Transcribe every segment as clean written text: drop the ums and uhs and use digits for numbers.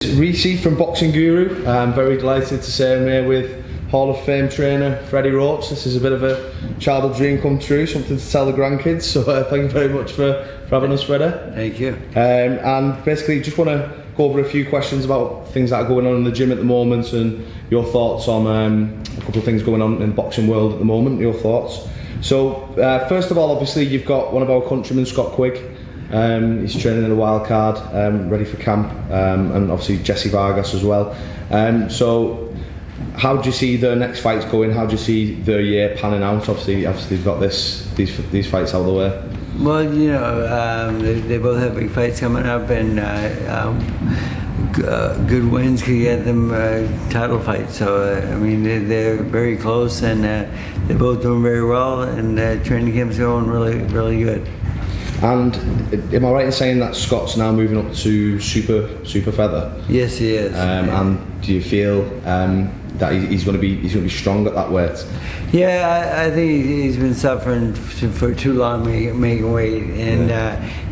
Rishi from Boxing Guru. I'm very delighted to say I'm here with Hall of Fame trainer Freddie Roach. This is a bit of a childhood dream come true, something to tell the grandkids, so thank you very much for having us, Freddie. Thank you. And basically just want to go over a few questions about things that are going on in the gym at the moment and your thoughts on a couple of things going on in the boxing world at the moment, your thoughts. So first of all, obviously you've got one of our countrymen, Scott Quigg. He's training in the Wildcard, ready for camp, and obviously Jesse Vargas as well. So how do you see the next fights going? How do you see the year panning out? Obviously you've got these fights out of the way. Well, you know, they both have big fights coming up, and good wins could get them title fights. So I mean, they're very close, and they're both doing very well, and training camp's going really good. And am I right in saying that Scott's now moving up to super feather? Yes, he is. And do you feel that he's going to be strong at that weight? Yeah, I think he's been suffering for too long making weight, and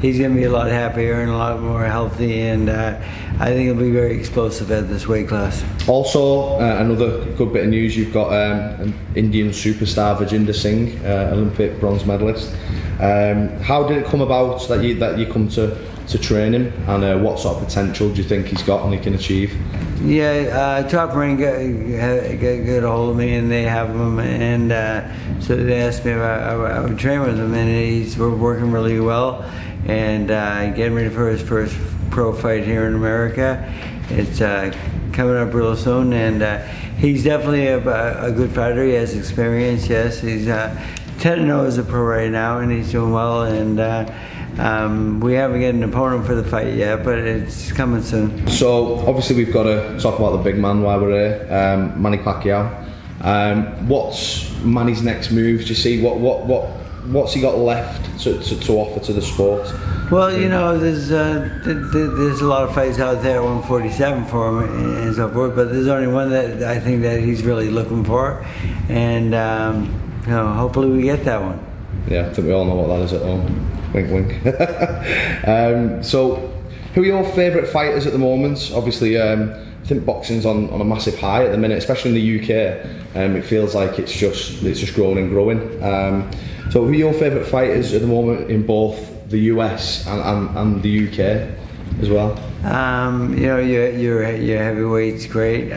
he's going to be a lot happier and a lot more healthy, and I think he'll be very explosive at this weight class. Also, another good bit of news, you've got an Indian superstar, Vijender Singh, Olympic bronze medalist. How did it come about that you come to train him, and what sort of potential do you think he's got and he can achieve? Yeah, Top Rank got a hold of me, and they have him, and so they asked me if I would train with him, and he's working really well, and getting ready for his first pro fight here in America. It's coming up real soon, and he's definitely a good fighter. He has experience, yes. He's 10-0 as a pro right now, and he's doing well, and we haven't got an opponent for the fight yet, but it's coming soon. So obviously we've got to talk about the big man while we're here, Manny Pacquiao. What's Manny's next move? Do you see what's he got left to offer to the sport? Well, you know, there's a lot of fights out there at 147 for him and so forth, but there's only one that I think that he's really looking for, and you know, hopefully we get that one. Yeah, I think we all know what that is at home. Wink, wink. So, who are your favourite fighters at the moment? Obviously, I think boxing's on a massive high at the minute, especially in the UK. It feels like it's just growing and growing. So, who are your favourite fighters at the moment in both the US and the UK as well? You know, your heavyweight's great.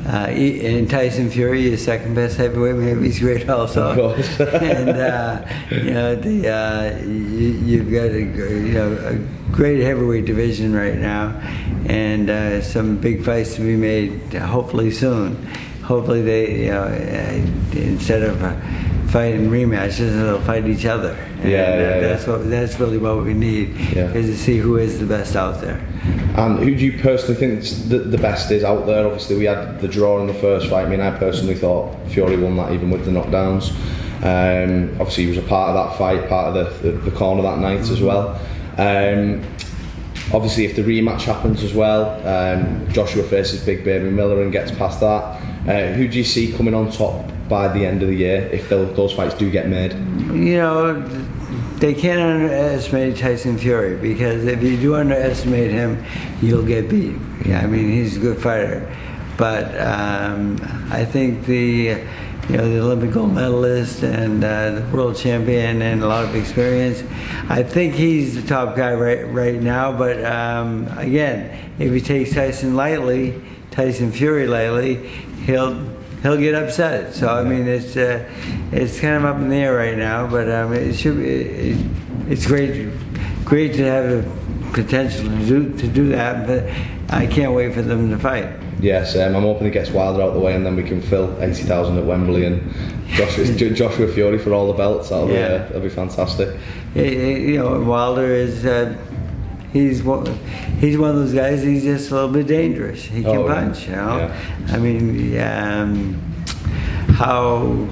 And Tyson Fury, your second best heavyweight, maybe he's great also. Of course. And you know, you've got a great heavyweight division right now, and some big fights to be made hopefully soon. Hopefully they, instead of fighting rematches, they'll fight each other. And that's really what we need, is to see who is the best out there. And who do you personally think the best is out there? Obviously we had the draw in the first fight. I mean, I personally thought Fury won that even with the knockdowns. Obviously he was a part of that fight, part of the corner that night as well. Obviously if the rematch happens as well, Joshua faces Big Baby Miller and gets past that. Who do you see coming on top by the end of the year if those fights do get made? You know, they can't underestimate Tyson Fury, because if you do underestimate him, you'll get beat. Yeah, I mean, he's a good fighter, but I think the Olympic gold medalist and the world champion and a lot of experience, I think he's the top guy right now. But again, if he takes Tyson Fury lightly, he'll get upset. So I mean, it's kind of up in the air right now, but it's great to have the potential to do that. But I can't wait for them to fight. Yes, I'm hoping it gets Wilder out the way, and then we can fill 80,000 at Wembley and Joshua Fury for all the belts. That'll be fantastic. You know, Wilder is. He's one of those guys. He's just a little bit dangerous. He can punch, you know. Yeah. I mean, how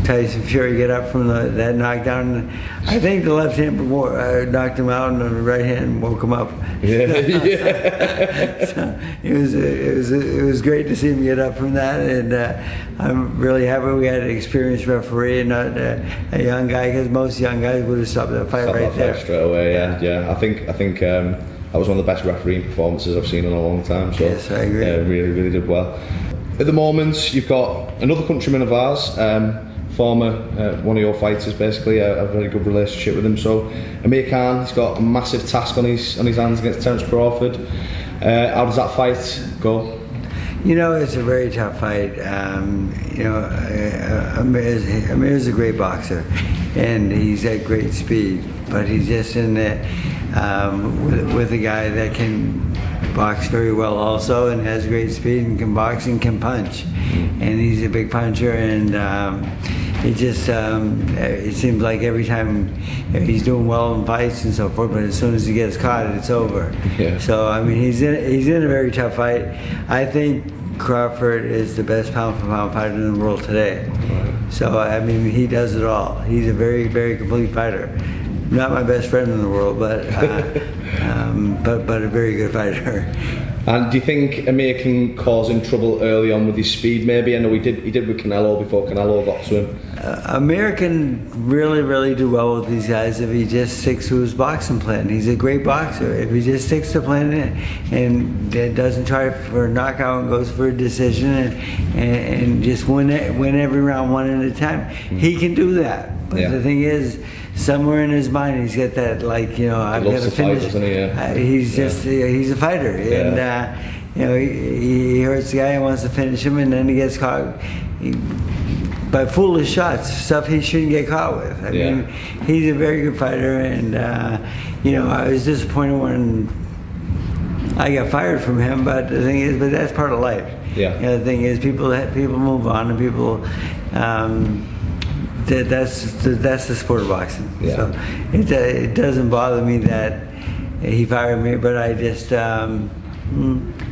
Tyson Fury get up from that knockdown? I think the left hand knocked him out, and the right hand woke him up. Yeah. So it was great to see him get up from that, and I'm really happy we had an experienced referee and not a young guy, because most young guys would have stopped that fight right there. Straight away. Yeah. I think that was one of the best refereeing performances I've seen in a long time. So yes, I agree. Really, really did well. At the moment, you've got another countryman of ours, former one of your fighters, basically, a very good relationship with him. So Amir Khan, he's got a massive task on his hands against Terence Crawford. How does that fight go? You know, it's a very tough fight. You know, Amir's a great boxer, and he's at great speed, but he's just in there with a guy that can box very well also, and has great speed, and can box and can punch. And he's a big puncher, and it just it seems like every time he's doing well in fights and so forth, but as soon as he gets caught, it's over. Yeah. So I mean, he's in a very tough fight. I think Crawford is the best pound for pound fighter in the world today. Right. So I mean, he does it all. He's a very, very complete fighter. Not my best friend in the world, but a very good fighter. And do you think Amir can cause him trouble early on with his speed? Maybe, I know he did with Canelo before Canelo got to him. Amir can really, really do well with these guys if he just sticks to his boxing plan. He's a great boxer. If he just sticks to plan and doesn't try for a knockout and goes for a decision and just win every round one at a time, he can do that. But the thing is, somewhere in his mind, he's got that, like, you know, I've got to finish. Fight, doesn't he? Yeah. He's just, he's a fighter, and you know, he hurts the guy and wants to finish him, and then he gets caught by foolish shots, stuff he shouldn't get caught with. I mean, he's a very good fighter, and you know, I was disappointed when I got fired from him, but the thing is, that's part of life. Yeah. You know, the thing is, people move on, and people. That's the sport of boxing. Yeah. So it doesn't bother me that he fired me, but I just I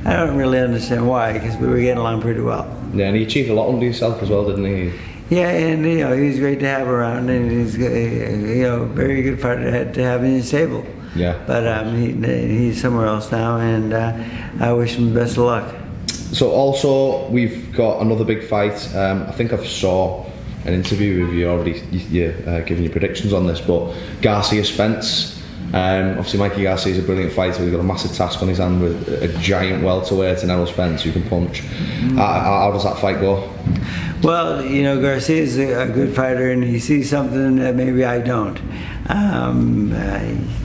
don't really understand why, because we were getting along pretty well. Yeah, and he achieved a lot under yourself as well, didn't he? Yeah, and you know, he's great to have around, and he's, you know, very good fighter to have in his stable. Yeah. But he's somewhere else now, and I wish him the best of luck. So also we've got another big fight. I think I saw an interview with you already, giving your predictions on this, but Garcia Spence. Obviously Mikey Garcia is a brilliant fighter. He's got a massive task on his hand with a giant welterweight in Errol Spence who can punch. How does that fight go? Well, you know, Garcia is a good fighter, and he sees something that maybe I don't.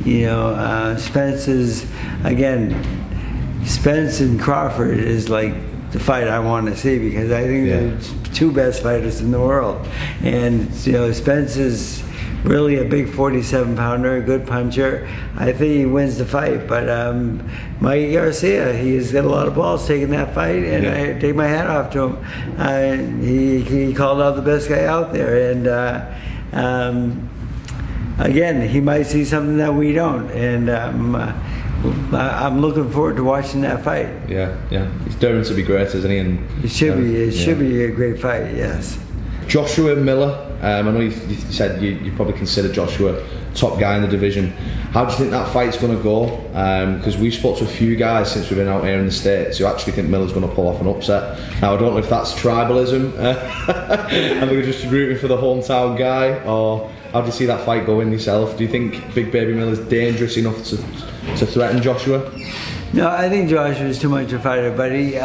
You know, Spence is, again, Spence and Crawford is like the fight I want to see, because I think they're the two best fighters in the world. And you know, Spence is really a big 47-pounder, a good puncher. I think he wins the fight, but Mikey Garcia, he's got a lot of balls taking that fight, and I take my hat off to him. He called out the best guy out there, and again, he might see something that we don't, and I'm looking forward to watching that fight. Yeah. He's determined to be great, isn't he? And it should be a great fight. Yes. Joshua Miller. I know you said you probably consider Joshua top guy in the division. How do you think that fight's going to go? Because we've spoke to a few guys since we've been out here in the States who actually think Miller's going to pull off an upset. Now I don't know if that's tribalism and they're just rooting for the hometown guy, or how do you see that fight going yourself? Do you think Big Baby Miller's dangerous enough to threaten Joshua? No, I think Joshua is too much a fighter, but he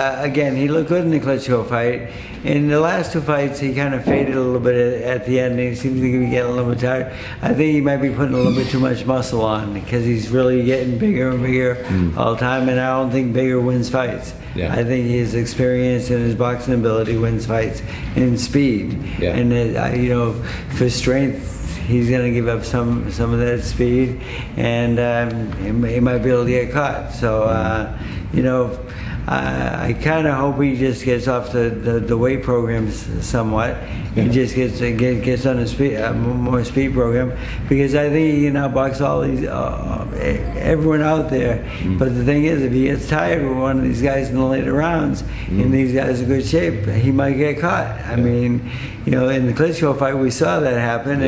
looked good in the Klitschko fight. In the last two fights, he kind of faded a little bit at the end, and he seems to be getting a little bit tired. I think he might be putting a little bit too much muscle on, because he's really getting bigger and bigger all the time, and I don't think bigger wins fights. Yeah. I think his experience and his boxing ability wins fights, and speed. Yeah. And you know, for strength, he's going to give up some of that speed, and he might be able to get caught. So, you know, I kind of hope he just gets off the weight programs somewhat, and just gets on a more speed program, because I think he can outbox all these everyone out there. But the thing is, if he gets tired with one of these guys in the later rounds, and these guys are in good shape, he might get caught. I mean, you know, in the Klitschko fight we saw that happen,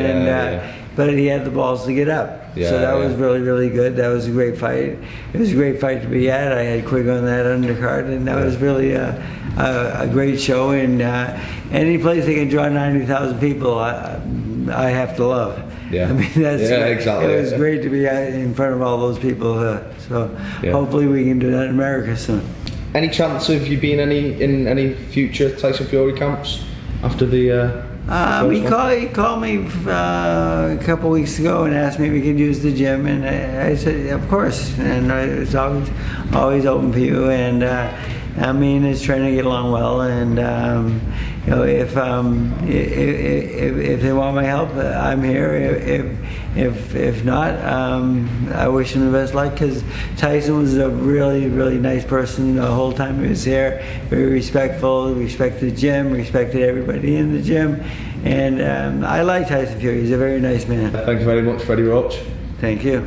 but he had the balls to get up. So that was really, really good. That was a great fight. It was a great fight to be at. I had Quig on that undercard, and that was really a a great show, and any place that can draw 90,000 people, I have to love. Yeah. I mean, exactly. It was great to be in front of all those people. So hopefully we can do that in America soon. Any chance of you being in any future Tyson Fury camps after the? He called me a couple weeks ago and asked me if we could use the gym, and I said, of course. And it's always open for you. And I mean, it's trying to get along well. And you know, if they want my help, I'm here. If not, I wish him the best luck, because Tyson was a really, really nice person the whole time he was here. Very respectful, respected the gym, respected everybody in the gym, and I like Tyson Fury. He's a very nice man. Thank you very much, Freddie Roach. Thank you.